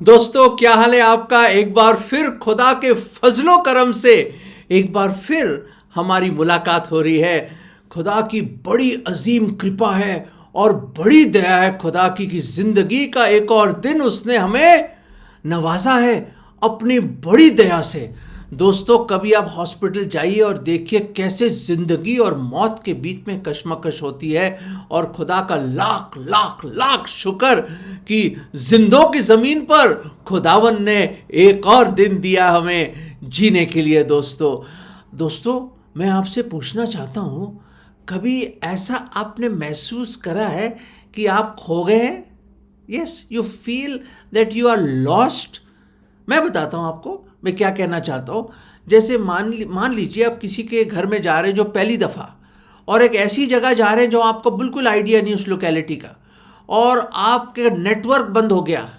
दोस्तों, क्या हाल है आपका। एक बार फिर खुदा के फजलो करम से एक बार फिर हमारी मुलाकात हो रही है। खुदा की बड़ी अजीम कृपा है और बड़ी दया है खुदा की कि जिंदगी का एक और दिन उसने हमें नवाजा है अपनी बड़ी दया से। दोस्तों, कभी आप हॉस्पिटल जाइए और देखिए कैसे जिंदगी और मौत के बीच में कशमकश होती है, और खुदा का लाख लाख लाख शुक्र कि जिंदों की जमीन पर खुदावन ने एक और दिन दिया हमें जीने के लिए। दोस्तों, मैं आपसे पूछना चाहता हूं, कभी ऐसा आपने महसूस करा है कि आप खो गए हैं? Yes, you feel that you are lost. मैं बताता हूं आपको मैं क्या कहना चाहता हूं। जैसे मान लीजिए आप किसी के घर में जा रहे हैं जो पहली दफ़ा, और एक ऐसी जगह जा रहे हैं जो आपको बिल्कुल आइडिया नहीं उस लोकेलिटी का, और आपके नेटवर्क बंद हो गया,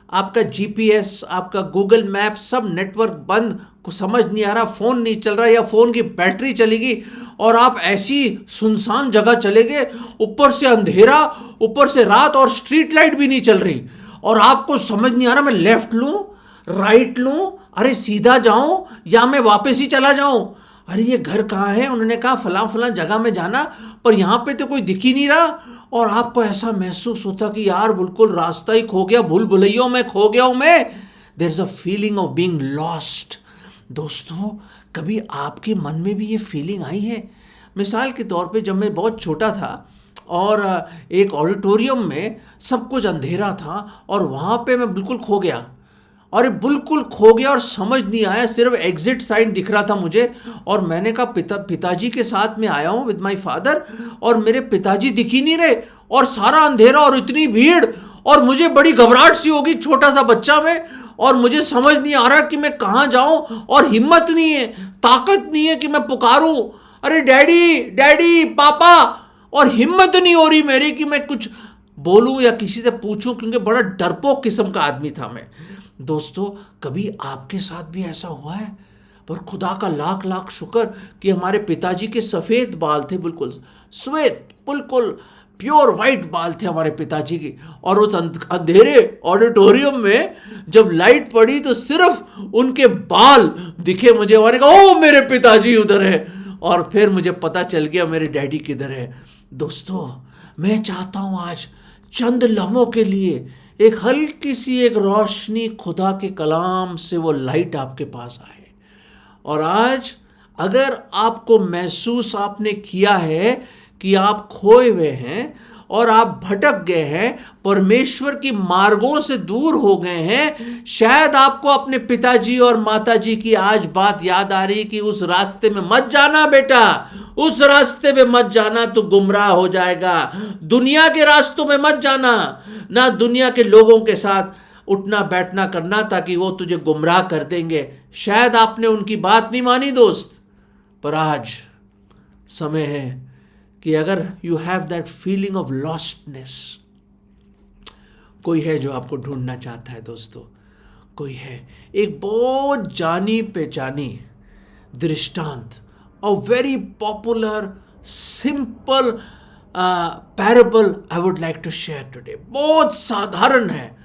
आपका जीपीएस, आपका गूगल मैप, सब नेटवर्क बंद, को समझ नहीं आ रहा, फ़ोन नहीं चल रहा या फ़ोन की बैटरी चली गई, और आप ऐसी सुनसान जगह चले गए, ऊपर से अंधेरा, ऊपर से रात, और स्ट्रीट लाइट भी नहीं चल रही, और आपको समझ नहीं आ रहा मैं लेफ्ट लूँ राइट लूँ, अरे सीधा जाऊँ या मैं वापस ही चला जाऊँ, अरे ये घर कहाँ है। उन्होंने कहा फलां फलां जगह में जाना, पर यहाँ पे तो कोई दिख ही नहीं रहा, और आपको ऐसा महसूस होता कि यार बिल्कुल रास्ता ही खो गया, भूल भुलैयों में खो गया हूँ मैं। There is a feeling of being lost. दोस्तों, कभी आपके मन में भी ये फीलिंग आई है? मिसाल के तौर पे जब मैं बहुत छोटा था और एक ऑडिटोरियम में सब कुछ अंधेरा था, और वहाँ पे मैं बिल्कुल खो गया, और बिल्कुल खो गया और समझ नहीं आया, सिर्फ एग्जिट साइन दिख रहा था मुझे, और मैंने कहा पिताजी के साथ में आया हूँ विद माय फादर, और मेरे पिताजी दिख ही नहीं रहे, और सारा अंधेरा और इतनी भीड़, और मुझे बड़ी घबराहट सी होगी, छोटा सा बच्चा मैं, और मुझे समझ नहीं आ रहा कि मैं कहाँ जाऊँ, और हिम्मत नहीं है, ताकत नहीं है कि मैं पुकारूँ, अरे डैडी डैडी पापा, और हिम्मत नहीं हो रही मेरी कि मैं कुछ बोलूँ या किसी से पूछूं, क्योंकि बड़ा डरपोक किस्म का आदमी था मैं। दोस्तों, कभी आपके साथ भी ऐसा हुआ है? पर खुदा का लाख लाख शुक्र कि हमारे पिताजी के सफ़ेद बाल थे, बिल्कुल श्वेत, बिल्कुल प्योर वाइट बाल थे हमारे पिताजी के, और उस अंधेरे ऑडिटोरियम में जब लाइट पड़ी तो सिर्फ उनके बाल दिखे मुझे, और कहा ओ मेरे पिताजी उधर है, और फिर मुझे पता चल गया मेरे डैडी किधर है। दोस्तों, मैं चाहता हूँ आज चंद लम्हों के लिए एक हल्की सी एक रोशनी खुदा के कलाम से वो लाइट आपके पास आए, और आज अगर आपको महसूस आपने किया है कि आप खोए हुए हैं और आप भटक गए हैं, परमेश्वर की मार्गों से दूर हो गए हैं, शायद आपको अपने पिताजी और माताजी की आज बात याद आ रही कि उस रास्ते में मत जाना बेटा, उस रास्ते में मत जाना, तो गुमराह हो जाएगा। दुनिया के रास्तों में मत जाना, ना दुनिया के लोगों के साथ उठना बैठना करना, ताकि वो तुझे गुमराह कर देंगे। शायद आपने उनकी बात नहीं मानी दोस्त, पर आज समय है कि अगर you have that feeling of lostness, कोई है जो आपको ढूंढना चाहता है। दोस्तों, कोई है, एक बहुत जानी पहचानी दृष्टांत, a very popular simple parable I would like to share today. बहुत साधारण है,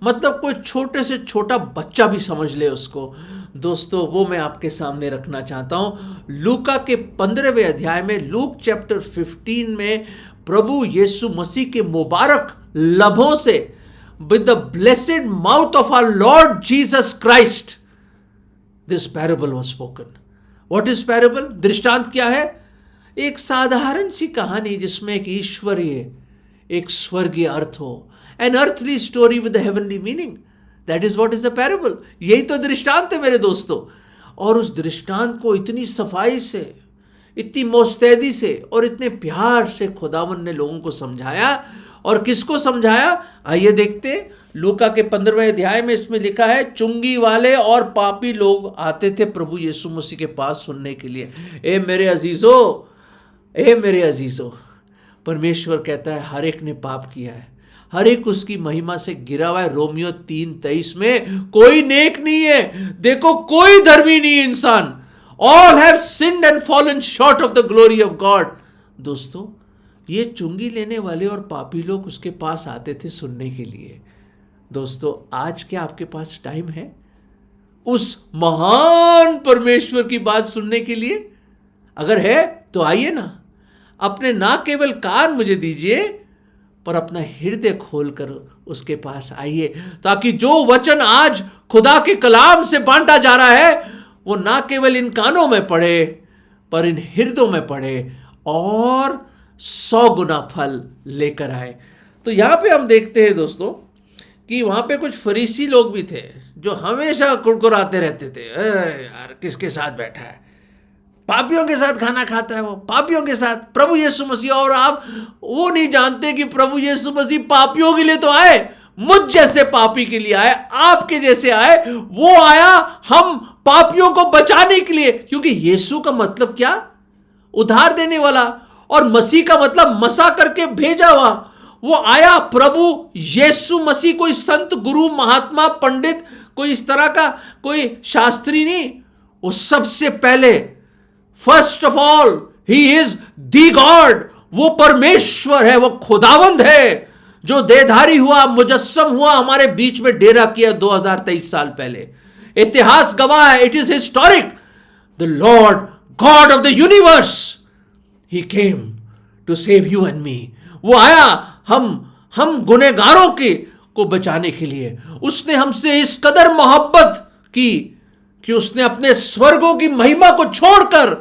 मतलब कोई छोटे से छोटा बच्चा भी समझ ले उसको। दोस्तों, वो मैं आपके सामने रखना चाहता हूं। लूका के 15वें अध्याय में, लूक चैप्टर 15 में, प्रभु यीशु मसीह के मुबारक लबों से, with the blessed mouth of our Lord Jesus Christ, this parable was spoken. What is parable? दृष्टांत क्या है? एक साधारण सी कहानी जिसमें एक ईश्वरीय, एक स्वर्गीय अर्थ हो, an earthly story with the heavenly meaning. That is what is the parable. यही तो दृष्टांत है मेरे दोस्तों। और उस दृष्टांत को इतनी सफाई से, इतनी मुस्तैदी से और इतने प्यार से खुदावन ने लोगों को समझाया। और किसको समझाया? आइए देखते। लूका के 15वें अध्याय में इसमें लिखा है, चुंगी वाले और पापी लोग आते थे प्रभु यीशु मसीह के पास सुनने के लिए। ए मेरे अजीजों, परमेश्वर कहता है हर एक ने पाप किया है, हर एक उसकी महिमा से गिरा हुआ है। रोमियो 3:23 में, कोई नेक नहीं है, देखो कोई धर्मी नहीं है इंसान, all have sinned and fallen short of the glory of God. दोस्तों, ये चुंगी लेने वाले और पापी लोग उसके पास आते थे सुनने के लिए, दोस्तों, आज क्या आपके पास टाइम है उस महान परमेश्वर की बात सुनने के लिए? अगर है तो आइए ना, अपने ना केवल कान मुझे दीजिए, पर अपना हृदय खोलकर उसके पास आइए, ताकि जो वचन आज खुदा के कलाम से बांटा जा रहा है वो ना केवल इन कानों में पड़े, पर इन हृदयों में पड़े और 100 गुना फल लेकर आए। तो यहां पे हम देखते हैं दोस्तों कि वहां पे कुछ फरीसी लोग भी थे जो हमेशा कुड़कुड़ाते रहते थे, यार किसके साथ बैठा है, पापियों के साथ खाना खाता है, वो पापियों के साथ प्रभु यीशु मसीह। और आप वो नहीं जानते कि प्रभु यीशु मसीह पापियों के लिए तो आए, मुझ जैसे पापी के लिए आए, आपके जैसे आए। वो आया हम पापियों को बचाने के लिए, क्योंकि यीशु का मतलब क्या? उधार देने वाला, और मसीह का मतलब मसा करके भेजा हुआ। वो आया प्रभु यीशु मसीह, कोई संत गुरु महात्मा पंडित, कोई इस तरह का कोई शास्त्री नहीं। वो सबसे पहले, first of all, he is the God. वो परमेश्वर है, वो खुदावंद है, जो देहधारी हुआ, मुजस्सम हुआ, हमारे बीच में डेरा किया 2023 साल पहले। इतिहास गवाह है, it is historic. The Lord God of the universe, he came to save you and me. वो आया हम गुनहगारों को बचाने के लिए। उसने हमसे इस कदर मोहब्बत की कि उसने अपने स्वर्गों की महिमा को छोड़कर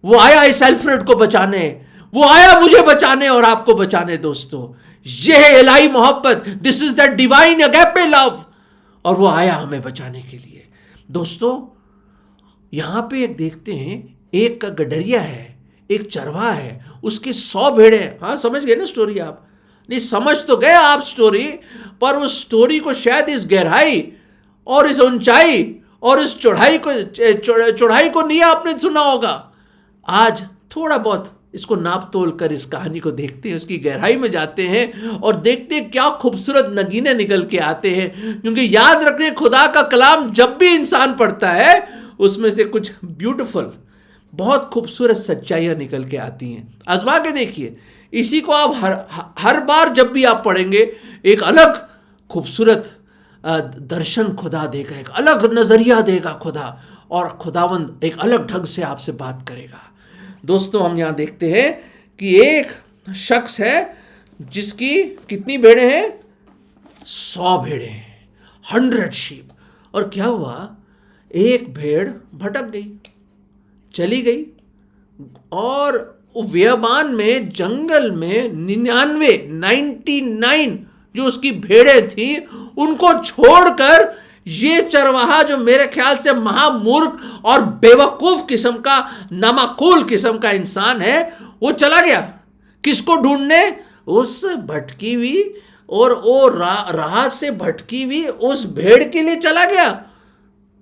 वो आया इस एल्फ्रेड को बचाने, वो आया मुझे बचाने और आपको बचाने। दोस्तों, यह है इलाही मोहब्बत, this is the divine agape love, और वो आया हमें बचाने के लिए। दोस्तों, यहां पे एक देखते हैं, एक का गडरिया है, एक चरवाहा है, उसकी 100 भेड़े। हाँ, समझ गए ना स्टोरी? आप नहीं समझ तो गए आप स्टोरी, पर उस स्टोरी को शायद इस गहराई और इस ऊंचाई और इस चौड़ाई को नहीं आपने सुना होगा। आज थोड़ा बहुत इसको नाप तोल कर इस कहानी को देखते हैं, उसकी गहराई में जाते हैं और देखते हैं क्या खूबसूरत नगीने निकल के आते हैं। क्योंकि याद रखें, खुदा का कलाम जब भी इंसान पढ़ता है उसमें से कुछ ब्यूटीफुल, बहुत खूबसूरत सच्चाइयां निकल के आती हैं। आजमा के देखिए, इसी को आप हर बार जब भी आप पढ़ेंगे, एक अलग खूबसूरत दर्शन खुदा देगा, एक अलग नजरिया देगा खुदा, और खुदावंद एक अलग ढंग से आपसे बात करेगा। दोस्तों, हम यहां देखते हैं कि एक शख्स है जिसकी कितनी भेड़ें हैं? 100 भेड़ें हैं, 100 शीप। और क्या हुआ? एक भेड़ भटक गई, चली गई, और व्यबान में, जंगल में 99 जो उसकी भेड़ें थी उनको छोड़कर ये चरवाहा, जो मेरे ख्याल से महामूर्ख और बेवकूफ किस्म का, नामाकूल किस्म का इंसान है, वो चला गया किसको ढूंढने? उस भटकी हुई और वो राह से भटकी हुई उस भेड़ के लिए चला गया।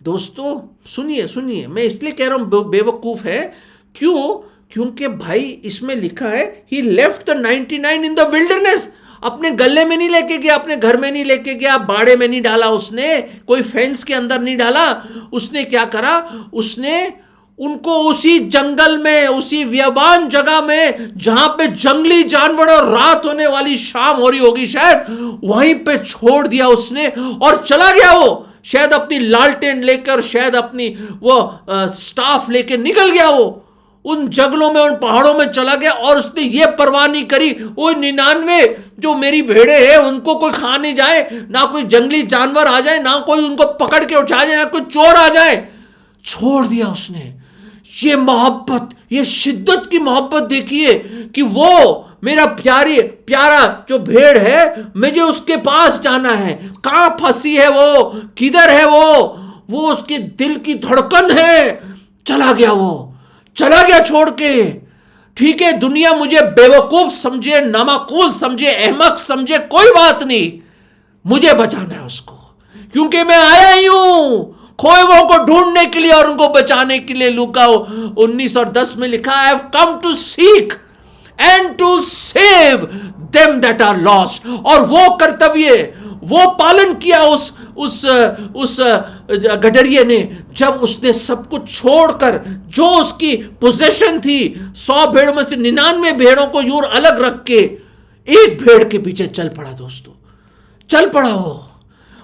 दोस्तों सुनिए, मैं इसलिए कह रहा हूं बेवकूफ है, क्योंकि भाई इसमें लिखा है he left the 99 in the wilderness. अपने गले में नहीं लेके गया, अपने घर में नहीं लेके गया, बाड़े में नहीं डाला उसने, कोई फेंस के अंदर नहीं डाला। उसने क्या करा? उसने उनको उसी जंगल में, उसी व्यबान जगह में जहां पे जंगली जानवर, और रात होने वाली, शाम हो रही होगी शायद, वहीं पे छोड़ दिया उसने और चला गया। वो शायद अपनी लालटेन लेकर, शायद अपनी वो स्टाफ लेकर निकल गया। वो उन जंगलों में, उन पहाड़ों में चला गया, और उसने ये परवाह नहीं करी वो 99 जो मेरी भेड़े हैं उनको कोई खा नहीं जाए, ना कोई जंगली जानवर आ जाए, ना कोई उनको पकड़ के उठा जाए, ना कोई चोर आ जाए। छोड़ दिया उसने। ये मोहब्बत, ये शिद्दत की मोहब्बत देखिए कि वो मेरा प्यारा जो भेड़ है, मुझे उसके पास जाना है। कहां फंसी है वो, किधर है वो उसके दिल की धड़कन है। चला गया छोड़ के। ठीक है, दुनिया मुझे बेवकूफ समझे, नामाकूल समझे, अहमक समझे, कोई बात नहीं, मुझे बचाना है उसको, क्योंकि मैं आया ही हूं खोए हुओं को ढूंढने के लिए और उनको बचाने के लिए। लूका 19:10 में लिखा, I have come to seek and to save them that are lost. और वो कर्तव्य, वो पालन किया उस गडरिये ने, जब उसने सब कुछ छोड़कर, जो उसकी पोजीशन थी, 100 भेड़ों में से 99 भेड़ों को यूं अलग रख के एक भेड़ के पीछे चल पड़ा। दोस्तों, चल पड़ा वो,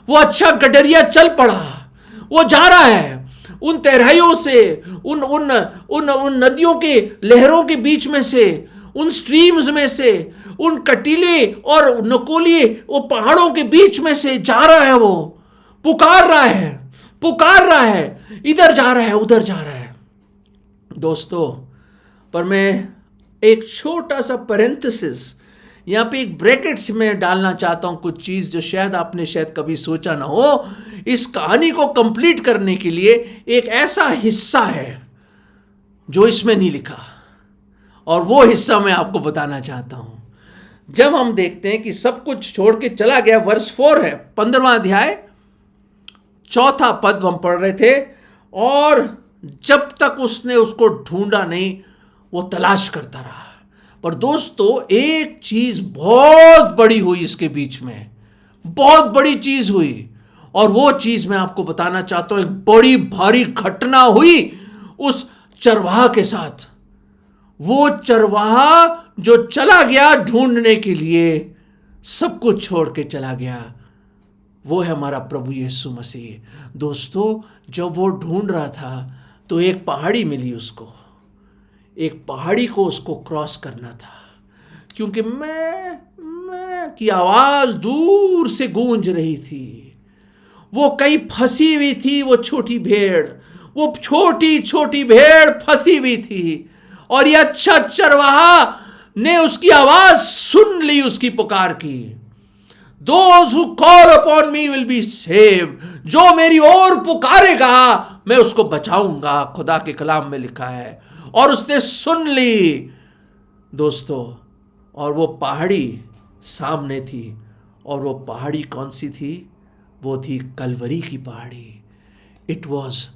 वो अच्छा गडरिया चल पड़ा, वो जा रहा है उन तहराइयों से, उन उन उन उन नदियों के लहरों के बीच में से, उन स्ट्रीम्स में से, उन कटीले और नुकीले वो पहाड़ों के बीच में से जा रहा है। वो पुकार रहा है, पुकार रहा है, इधर जा रहा है, उधर जा रहा है। दोस्तों, पर मैं एक छोटा सा पैरेंथेसिस यहाँ पे, एक ब्रैकेट्स में डालना चाहता हूं, कुछ चीज जो शायद आपने कभी सोचा ना हो। इस कहानी को कंप्लीट करने के लिए एक ऐसा हिस्सा है जो इसमें नहीं लिखा, और वो हिस्सा मैं आपको बताना चाहता हूं। जब हम देखते हैं कि सब कुछ छोड़ के चला गया, वर्स 4 है, 15वां अध्याय 4था पद हम पढ़ रहे थे। और जब तक उसने उसको ढूंढा नहीं, वो तलाश करता रहा। पर दोस्तों, एक चीज बहुत बड़ी हुई इसके बीच में, बहुत बड़ी चीज हुई, और वो चीज मैं आपको बताना चाहता हूं। एक बड़ी भारी घटना हुई उस चरवाहा के साथ। वो चरवाहा जो चला गया ढूंढने के लिए, सब कुछ छोड़ के चला गया, वो है हमारा प्रभु यीशु मसीह। दोस्तों, जब वो ढूंढ रहा था तो एक पहाड़ी मिली उसको, एक पहाड़ी को उसको क्रॉस करना था, क्योंकि मैं की आवाज दूर से गूंज रही थी। वो कहीं फंसी हुई थी, वो छोटी भेड़, वो छोटी छोटी भेड़ फंसी हुई थी, और ये अच्छा चरवाहा ने उसकी आवाज सुन ली, उसकी पुकार की। Those who call upon me will be saved. जो मेरी ओर पुकारेगा मैं उसको बचाऊंगा, खुदा के कलाम में लिखा है। और उसने सुन ली दोस्तों, और वो पहाड़ी सामने थी। और वो पहाड़ी कौन सी थी? वो थी कलवरी की पहाड़ी। It was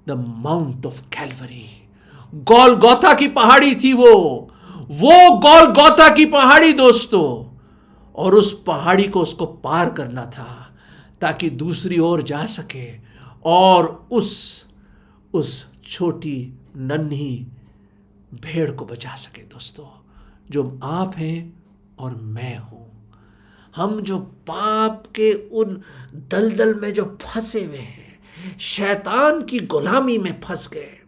the mount of Calvary. Golgotha की पहाड़ी थी वो गोलगोथा की पहाड़ी दोस्तों। और उस पहाड़ी को उसको पार करना था ताकि दूसरी ओर जा सके और उस छोटी नन्ही भेड़ को बचा सके। दोस्तों, जो आप हैं और मैं हूं, हम जो पाप के उन दलदल में जो फंसे हुए हैं, शैतान की गुलामी में फंस गए,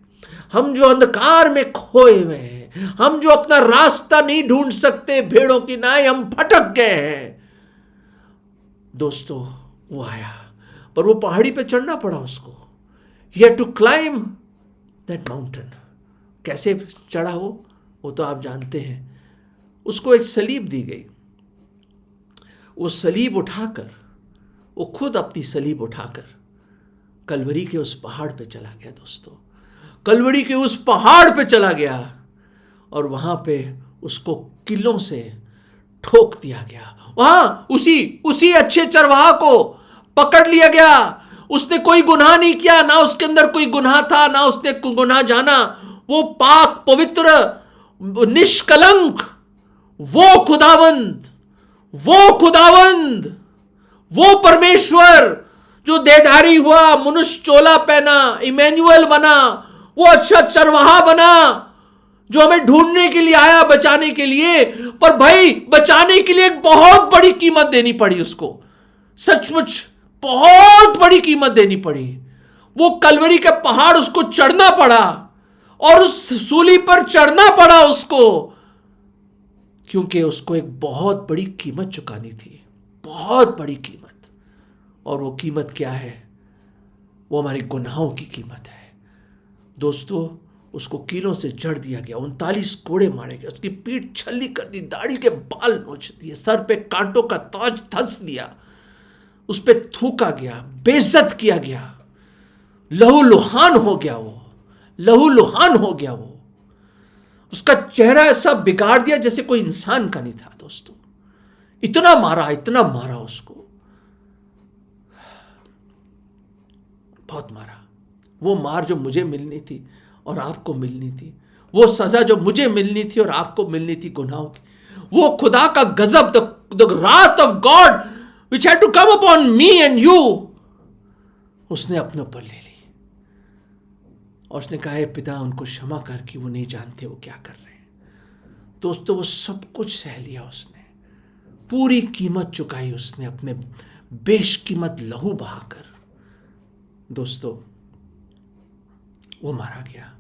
हम जो अंधकार में खोए हुए हैं, हम जो अपना रास्ता नहीं ढूंढ सकते, भेड़ों की नाई हम भटक गए हैं दोस्तों, वो आया। पर वो पहाड़ी पे चढ़ना पड़ा उसको। He had to climb that mountain. कैसे चढ़ा वो तो आप जानते हैं। उसको एक सलीब दी गई। वो सलीब उठाकर, वो खुद अपनी सलीब उठाकर कलवरी के उस पहाड़ पे चला गया दोस्तों। कलवरी के उस पहाड़ पे चला गया और वहां पे उसको किलों से ठोक दिया गया। वहां उसी अच्छे चरवाहा को पकड़ लिया गया। उसने कोई गुनाह नहीं किया, ना उसके अंदर कोई गुनाह था, ना उसने गुनाह जाना। वो पाक पवित्र निष्कलंक वो खुदावंद, वो परमेश्वर जो देहधारी हुआ, मनुष्य चोला पहना, इमैनुअल बना, वो अच्छा चरवाहा बना जो हमें ढूंढने के लिए आया, बचाने के लिए। पर भाई, बचाने के लिए एक बहुत बड़ी कीमत देनी पड़ी उसको। सचमुच बहुत बड़ी कीमत देनी पड़ी। वो कलवरी के पहाड़ उसको चढ़ना पड़ा और उस सूली पर चढ़ना पड़ा उसको, क्योंकि उसको एक बहुत बड़ी कीमत चुकानी थी, बहुत बड़ी कीमत। और वो कीमत क्या है? वो हमारे गुनाहों की कीमत है दोस्तों। उसको कीलों से जड़ दिया गया, 39 कोड़े मारे गए, उसकी पीठ छल्ली कर दी, दाढ़ी के बाल नोच दिए, सर पे कांटों का ताज धंस दिया, उस पे थूका गया, बेइज्जत किया गया, लहूलुहान हो गया वो। उसका चेहरा ऐसा बिगाड़ दिया जैसे कोई इंसान का नहीं था दोस्तों। इतना मारा उसको, बहुत मारा। वो मार जो मुझे मिलनी थी और आपको मिलनी थी, वो सजा जो मुझे मिलनी थी और आपको मिलनी थी गुनाहों की, वो खुदा का गजब, the wrath of God which had to come upon me and you, उसने अपने ऊपर ले ली। और उसने कहा, हे पिता, उनको क्षमा कर कि वो नहीं जानते वो क्या कर रहे हैं। दोस्तों, वो सब कुछ सह लिया उसने, पूरी कीमत चुकाई उसने अपने बेशकीमत लहू बहाकर दोस्तों वो मारा गया,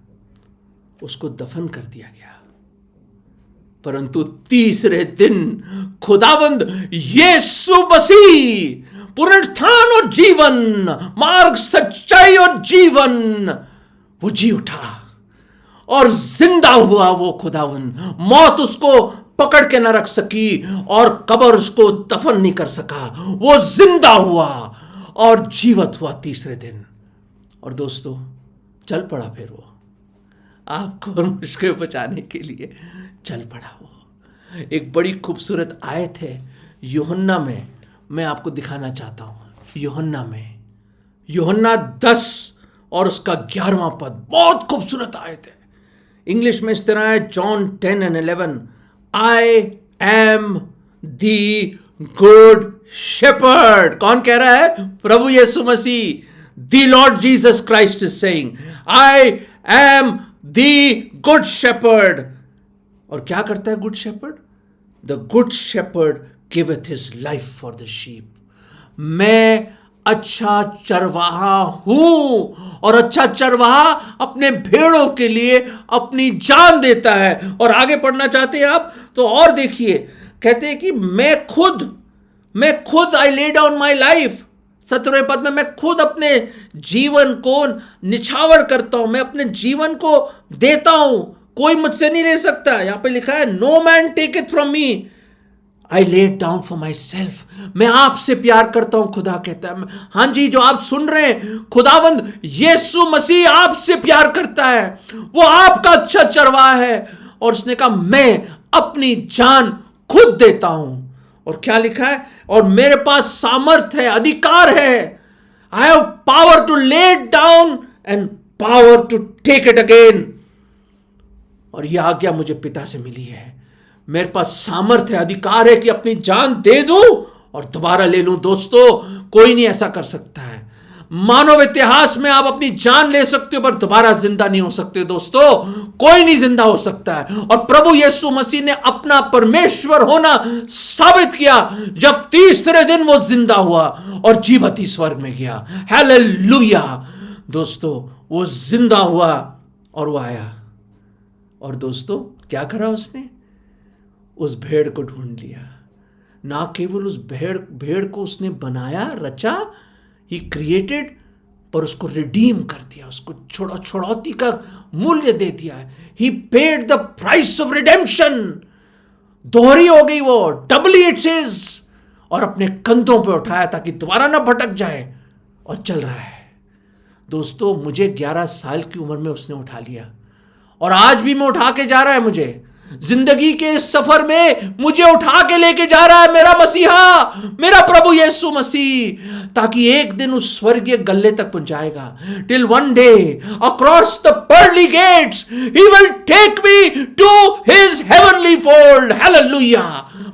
उसको दफन कर दिया गया। परंतु तीसरे दिन खुदावंद यीशु मसीह पुनरुत्थान और जीवन, मार्ग, सच्चाई और जीवन, वो जी उठा और जिंदा हुआ। वो खुदावंद, मौत उसको पकड़ के न रख सकी और कब्र उसको दफन नहीं कर सका। वो जिंदा हुआ और जीवित हुआ तीसरे दिन। और दोस्तों चल पड़ा, फिर वो आपको और मुझको बचाने के लिए चल पड़ा। वो एक बड़ी खूबसूरत आयत है यूहन्ना में, मैं आपको दिखाना चाहता हूं। यूहन्ना 10 और उसका 11वां पद, बहुत खूबसूरत आयत है। इंग्लिश में इस तरह है, John 10:11, I am the good shepherd. कौन कह रहा है? प्रभु Yeshu Masih. The Lord Jesus Christ is saying, I am the good shepherd. और क्या करता है good shepherd? The good shepherd giveth his life for the sheep। मैं अच्छा चरवाहा हूं और अच्छा चरवाहा अपने भेड़ों के लिए अपनी जान देता है। और आगे पढ़ना चाहते हैं आप तो और देखिए, कहते हैं कि मैं खुद आई ले डाउन माई लाइफ। 17वें पद में, मैं खुद अपने जीवन को निछावर करता हूं, मैं अपने जीवन को देता हूं, कोई मुझसे नहीं ले सकता। यहां पे लिखा है, no man take it from me, I lay it down for myself. मैं आपसे प्यार करता हूं, खुदा कहता है। हां जी, जो आप सुन रहे हैं, खुदावंद यीशु मसीह आपसे प्यार करता है, वो आपका अच्छा चरवाहा है। और उसने कहा, मैं अपनी जान खुद देता हूं। और क्या लिखा है? और मेरे पास सामर्थ है, अधिकार है, I have power to lay it down and power to take it again. और यह आज्ञा मुझे पिता से मिली है। मेरे पास सामर्थ्य है, अधिकार है कि अपनी जान दे दूं और दोबारा ले लूं। दोस्तों कोई नहीं ऐसा कर सकता है। मानव इतिहास में आप अपनी जान ले सकते हो पर दोबारा जिंदा नहीं हो सकते। दोस्तों कोई नहीं जिंदा हो सकता है। और प्रभु यीशु मसीह ने अपना परमेश्वर होना साबित किया जब तीसरे दिन वो जिंदा हुआ और जीवती स्वर्ग में गया। हालेलुया। दोस्तों वो जिंदा हुआ और वो आया। और दोस्तों क्या करा उसने? उस भेड़ को ढूंढ लिया। ना केवल उस भेड़ को उसने बनाया, रचा, ही क्रिएटेड, पर उसको रिडीम कर दिया, उसको छुड़ौती का मूल्य दे दिया है। He paid the price of redemption. दोहरी हो गई वो, डबली इट इज। और अपने कंधों पे उठाया ताकि दोबारा ना भटक जाए, और चल रहा है। दोस्तों मुझे 11 साल की उम्र में उसने उठा लिया और आज भी मैं उठा के जा रहा है। मुझे जिंदगी के इस सफर में मुझे उठा के लेके जा रहा है मेरा मसीहा, मेरा प्रभु यीशु मसीह, ताकि एक दिन उस स्वर्गीय गल्ले तक पहुंचाएगा। Till one day across the pearly gates he will take me to his heavenly fold. Hallelujah.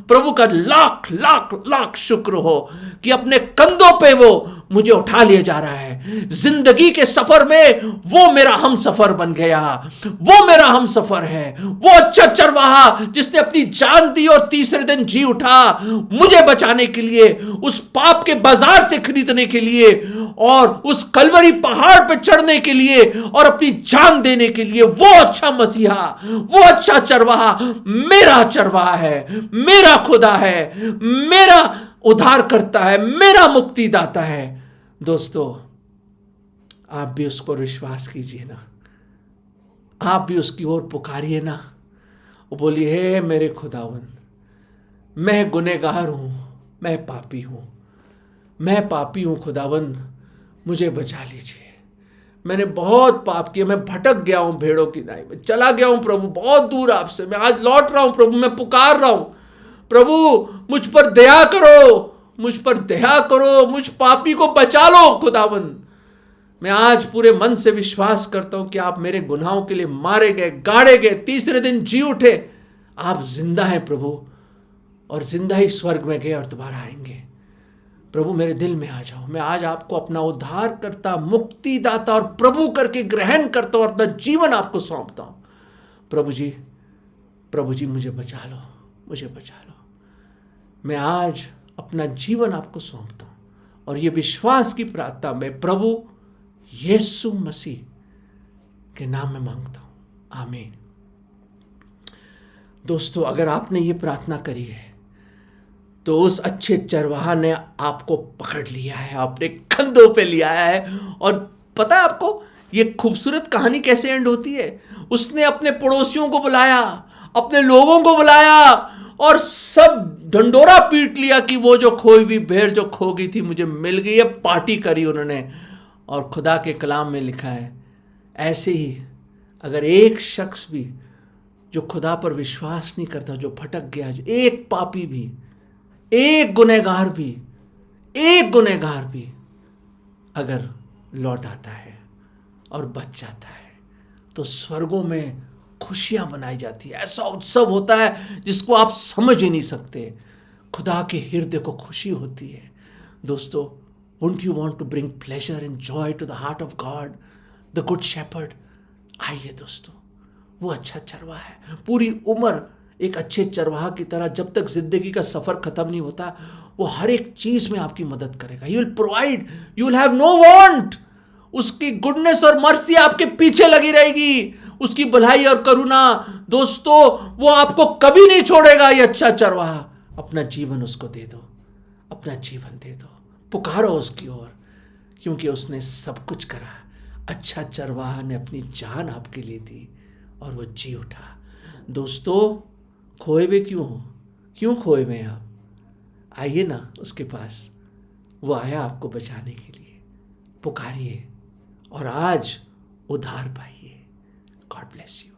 प्रभु का लाख लाख लाख शुक्र हो कि अपने कंधों पे वो मुझे उठा लिया जा रहा है। जिंदगी के सफर में वो मेरा हम सफर बन गया, वो मेरा हम सफर है। वो अच्छा चरवाहा जिसने अपनी जान दी और तीसरे दिन जी उठा मुझे बचाने के लिए, उस पाप के बाजार से खरीदने के लिए और उस कलवरी पहाड़ पर चढ़ने के लिए और अपनी जान देने के लिए। वो अच्छा मसीहा, वो अच्छा चरवाहा मेरा चरवाहा है, मेरा खुदा है, मेरा उद्धार करता है, मेरा मुक्तिदाता है। दोस्तों आप भी उस पर विश्वास कीजिए ना, आप भी उसकी ओर पुकारिए ना। वो बोलिए, हे मेरे खुदावन, मैं गुनहगार हूं, मैं पापी हूं खुदावन, मुझे बचा लीजिए। मैंने बहुत पाप किया, मैं भटक गया हूं, भेड़ों की नाई में चला गया हूं प्रभु, बहुत दूर आपसे। मैं आज लौट रहा हूं प्रभु, मैं पुकार रहा हूं प्रभु, मुझ पर दया करो, मुझ पर दया करो, मुझ पापी को बचा लो खुदावन। मैं आज पूरे मन से विश्वास करता हूं कि आप मेरे गुनाहों के लिए मारे गए, गाड़े गए, तीसरे दिन जी उठे। आप जिंदा हैं प्रभु, और जिंदा ही स्वर्ग में गए और दोबारा आएंगे। प्रभु मेरे दिल में आ जाओ। मैं आज आपको अपना उद्धार करता, मुक्तिदाता और प्रभु करके ग्रहण करता हूं, अपना जीवन आपको सौंपता हूं। प्रभु जी मुझे बचा लो, मुझे बचा लो। मैं आज अपना जीवन आपको सौंपता हूं। और ये विश्वास की प्रार्थना मैं प्रभु यीशु मसीह के नाम में मांगता हूं, आमीन। दोस्तों, अगर आपने ये प्रार्थना करी है तो उस अच्छे चरवाहा ने आपको पकड़ लिया है, अपने कंधों पे लिया है। और पता है आपको ये खूबसूरत कहानी कैसे एंड होती है? उसने अपने पड़ोसियों को बुलाया, अपने लोगों को बुलाया और सब ढंडोरा पीट लिया कि वो जो खोई हुई भेड़ जो खो गई थी मुझे मिल गई है। पार्टी करी उन्होंने। और खुदा के कलाम में लिखा है, ऐसे ही अगर एक शख्स भी जो खुदा पर विश्वास नहीं करता, जो भटक गया, जो एक पापी भी, एक गुनहगार भी अगर लौट आता है और बच जाता है तो स्वर्गों में खुशियां मनाई जाती है। ऐसा उत्सव होता है जिसको आप समझ ही नहीं सकते। खुदा के हृदय को खुशी होती है। दोस्तों, won't you want to bring pleasure and joy to the heart of God, the good shepherd? आइए दोस्तों, वो अच्छा चरवाहा है। पूरी उम्र एक अच्छे चरवाहा की तरह, जब तक जिंदगी का सफर खत्म नहीं होता, वो हर एक चीज में आपकी मदद करेगा। He will provide, you will have know want. उसकी गुडनेस और मर्सी आपके पीछे लगी रहेगी, उसकी भलाई और करुणा। दोस्तों, वो आपको कभी नहीं छोड़ेगा। ये अच्छा चरवाहा, अपना जीवन उसको दे दो, अपना जीवन दे दो, पुकारो उसकी ओर, क्योंकि उसने सब कुछ करा। अच्छा चरवाहा ने अपनी जान आपके लिए दी और वो जी उठा। दोस्तों, खोए हुए क्यों खोए हुए आप? आइए ना उसके पास, वो आया आपको बचाने के लिए। पुकारिए और आज उद्धार पाइए। God bless you.